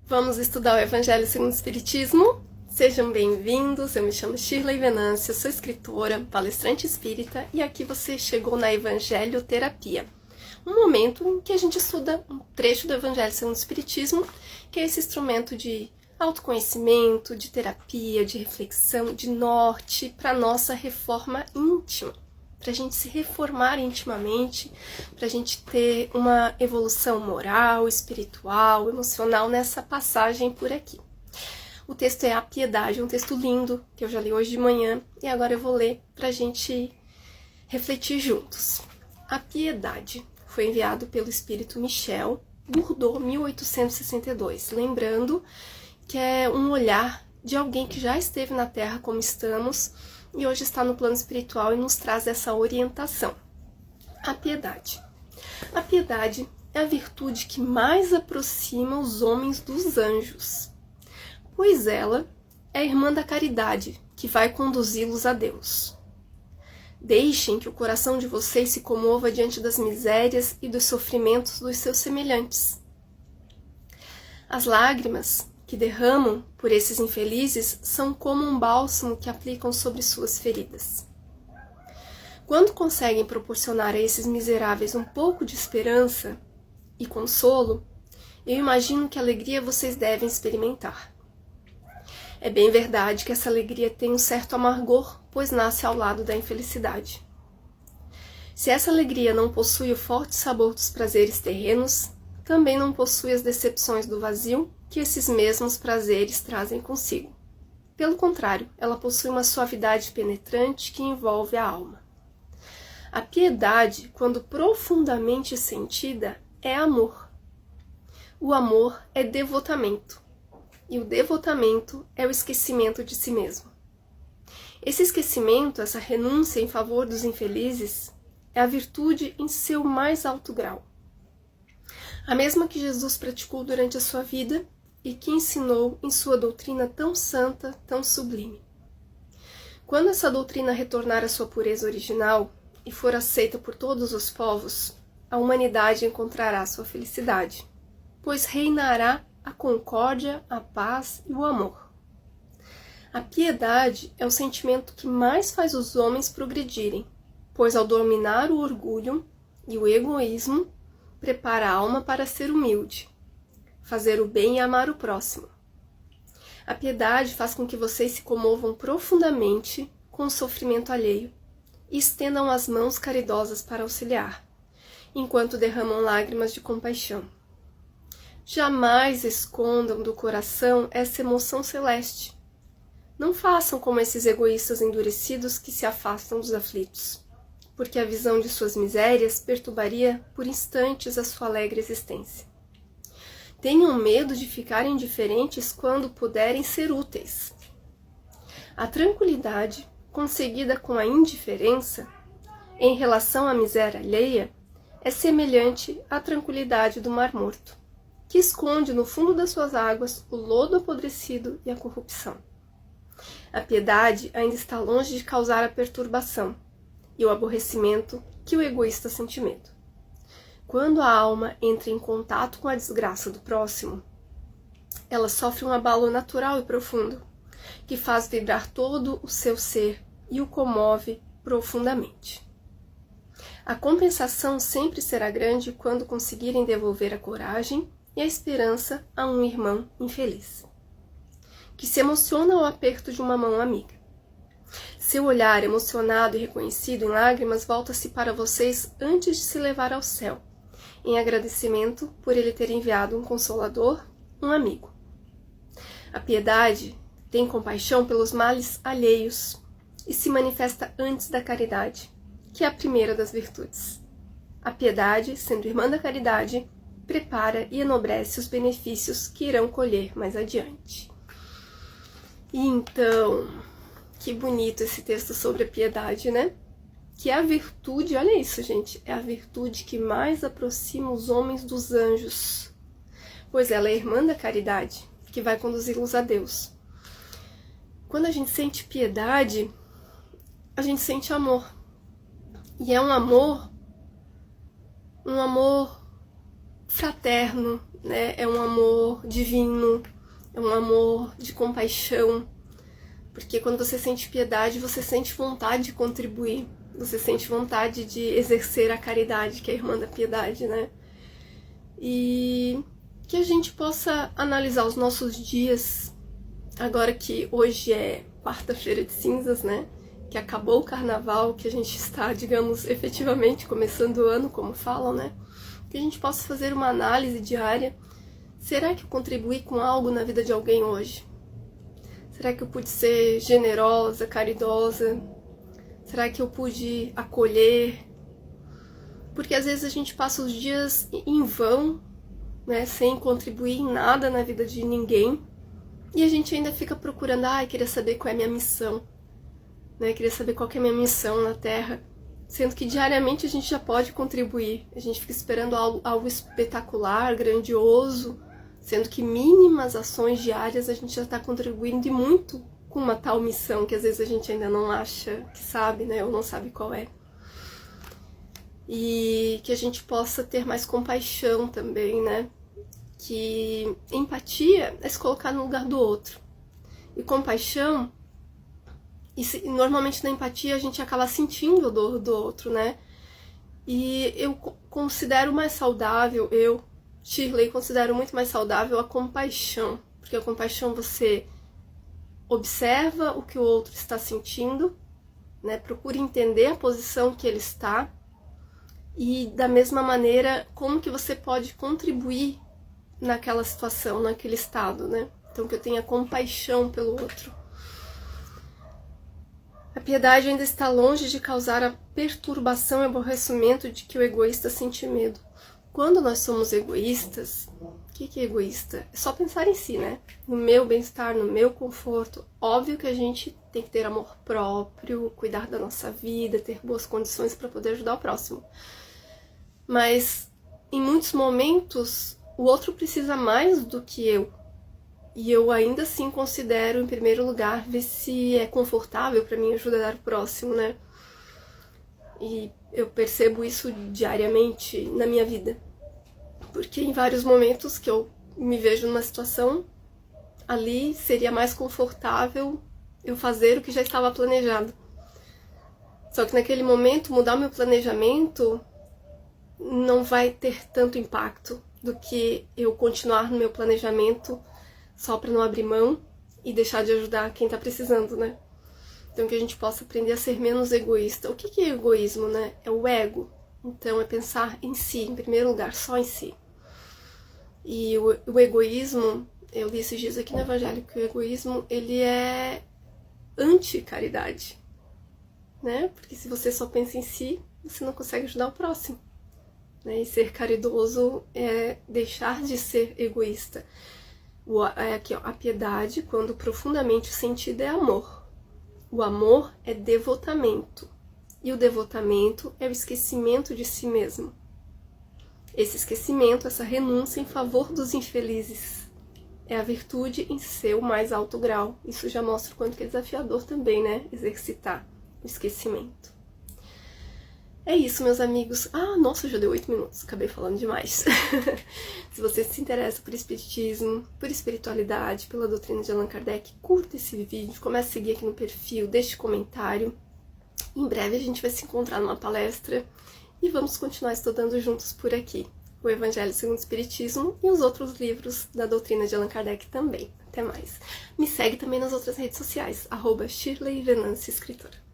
Vamos estudar o Evangelho segundo o Espiritismo? Sejam bem-vindos, eu me chamo Shirley Venâncio, sou escritora, palestrante espírita e aqui você chegou na Evangelho Terapia, um momento em que a gente estuda um trecho do Evangelho segundo o Espiritismo, que é esse instrumento de autoconhecimento, de terapia, de reflexão, de norte para a nossa reforma íntima. Para a gente se reformar intimamente, para a gente ter uma evolução moral, espiritual, emocional nessa passagem por aqui. O texto é A Piedade, um texto lindo, que eu já li hoje de manhã, e agora eu vou ler para a gente refletir juntos. A Piedade foi enviado pelo Espírito Michel, Bordeaux, 1862. Lembrando que é um olhar de alguém que já esteve na Terra como estamos, e hoje está no plano espiritual e nos traz essa orientação. A piedade. A piedade é a virtude que mais aproxima os homens dos anjos, pois ela é a irmã da caridade que vai conduzi-los a Deus. Deixem que o coração de vocês se comova diante das misérias e dos sofrimentos dos seus semelhantes. As lágrimas que derramam por esses infelizes são como um bálsamo que aplicam sobre suas feridas. Quando conseguem proporcionar a esses miseráveis um pouco de esperança e consolo, eu imagino que alegria vocês devem experimentar. É bem verdade que essa alegria tem um certo amargor, pois nasce ao lado da infelicidade. Se essa alegria não possui o forte sabor dos prazeres terrenos, também não possui as decepções do vazio que esses mesmos prazeres trazem consigo. Pelo contrário, ela possui uma suavidade penetrante que envolve a alma. A piedade, quando profundamente sentida, é amor. O amor é devotamento, e o devotamento é o esquecimento de si mesmo. Esse esquecimento, essa renúncia em favor dos infelizes, é a virtude em seu mais alto grau. A mesma que Jesus praticou durante a sua vida e que ensinou em sua doutrina tão santa, tão sublime. Quando essa doutrina retornar à sua pureza original e for aceita por todos os povos, a humanidade encontrará sua felicidade, pois reinará a concórdia, a paz e o amor. A piedade é o sentimento que mais faz os homens progredirem, pois ao dominar o orgulho e o egoísmo, prepara a alma para ser humilde, fazer o bem e amar o próximo. A piedade faz com que vocês se comovam profundamente com o sofrimento alheio e estendam as mãos caridosas para auxiliar, enquanto derramam lágrimas de compaixão. Jamais escondam do coração essa emoção celeste. Não façam como esses egoístas endurecidos que se afastam dos aflitos, porque a visão de suas misérias perturbaria por instantes a sua alegre existência. Tenham medo de ficar indiferentes quando puderem ser úteis. A tranquilidade, conseguida com a indiferença, em relação à miséria alheia, é semelhante à tranquilidade do Mar Morto, que esconde no fundo das suas águas o lodo apodrecido e a corrupção. A piedade ainda está longe de causar a perturbação e o aborrecimento que o egoísta sente medo. Quando a alma entra em contato com a desgraça do próximo, ela sofre um abalo natural e profundo, que faz vibrar todo o seu ser e o comove profundamente. A compensação sempre será grande quando conseguirem devolver a coragem e a esperança a um irmão infeliz, que se emociona ao aperto de uma mão amiga. Seu olhar emocionado e reconhecido em lágrimas volta-se para vocês antes de se levar ao céu, em agradecimento por ele ter enviado um consolador, um amigo. A piedade tem compaixão pelos males alheios e se manifesta antes da caridade, que é a primeira das virtudes. A piedade, sendo irmã da caridade, prepara e enobrece os benefícios que irão colher mais adiante. Então, que bonito esse texto sobre a piedade, né? Que é a virtude, olha isso, gente, é a virtude que mais aproxima os homens dos anjos, pois ela é a irmã da caridade, que vai conduzi-los a Deus. Quando a gente sente piedade, a gente sente amor. E é um amor fraterno, né? É um amor divino, é um amor de compaixão, porque quando você sente piedade, você sente vontade de contribuir, você sente vontade de exercer a caridade, que é a irmã da piedade, né? E que a gente possa analisar os nossos dias, agora que hoje é quarta-feira de cinzas, né? Que acabou o carnaval, que a gente está, digamos, efetivamente começando o ano, como falam, né? Que a gente possa fazer uma análise diária. Será que eu contribuí com algo na vida de alguém hoje? Será que eu pude ser generosa, caridosa? Será que eu pude acolher? Porque às vezes a gente passa os dias em vão, né, sem contribuir em nada na vida de ninguém, e a gente ainda fica procurando, queria saber qual é a minha missão, né, queria saber qual que é a minha missão na Terra, sendo que diariamente a gente já pode contribuir, a gente fica esperando algo espetacular, grandioso, sendo que mínimas ações diárias a gente já está contribuindo e muito com uma tal missão que às vezes a gente ainda não acha que sabe, né, ou não sabe qual é. E que a gente possa ter mais compaixão também, né? Que empatia é se colocar no lugar do outro. E compaixão, normalmente na empatia a gente acaba sentindo a dor do outro, né? E eu considero mais saudável, Shirley, considero muito mais saudável a compaixão. Porque a compaixão você observa o que o outro está sentindo, né? Procura entender a posição que ele está. E da mesma maneira, como que você pode contribuir naquela situação, naquele estado, né? Então que eu tenha compaixão pelo outro. A piedade ainda está longe de causar a perturbação e aborrecimento de que o egoísta sente medo. Quando nós somos egoístas, o que é egoísta? É só pensar em si, né? No meu bem-estar, no meu conforto. Óbvio que a gente tem que ter amor próprio, cuidar da nossa vida, ter boas condições para poder ajudar o próximo. Mas em muitos momentos o outro precisa mais do que eu. E eu ainda assim considero, em primeiro lugar, ver se é confortável para mim ajudar o próximo, né? E eu percebo isso diariamente na minha vida. Porque em vários momentos que eu me vejo numa situação, ali seria mais confortável eu fazer o que já estava planejado. Só que naquele momento, mudar o meu planejamento não vai ter tanto impacto do que eu continuar no meu planejamento só para não abrir mão e deixar de ajudar quem está precisando, né? Então que a gente possa aprender a ser menos egoísta. O que é egoísmo, né? É o ego. Então é pensar em si, em primeiro lugar, só em si. E o egoísmo, eu li esses dias aqui no Evangelho que o egoísmo, ele é anti-caridade, né? Porque se você só pensa em si, você não consegue ajudar o próximo. E ser caridoso é deixar de ser egoísta. Aqui, ó, a piedade, quando profundamente sentida, é amor. O amor é devotamento. E o devotamento é o esquecimento de si mesmo. Esse esquecimento, essa renúncia em favor dos infelizes, é a virtude em seu mais alto grau. Isso já mostra o quanto que é desafiador também, né? Exercitar o esquecimento. É isso, meus amigos. Nossa, já deu 8 minutos, acabei falando demais. Se você se interessa por espiritismo, por espiritualidade, pela doutrina de Allan Kardec, curta esse vídeo, comece a seguir aqui no perfil, deixe comentário. Em breve a gente vai se encontrar numa palestra e vamos continuar estudando juntos por aqui o Evangelho segundo o Espiritismo e os outros livros da doutrina de Allan Kardec também. Até mais. Me segue também nas outras redes sociais, @ShirleyVenância Escritora.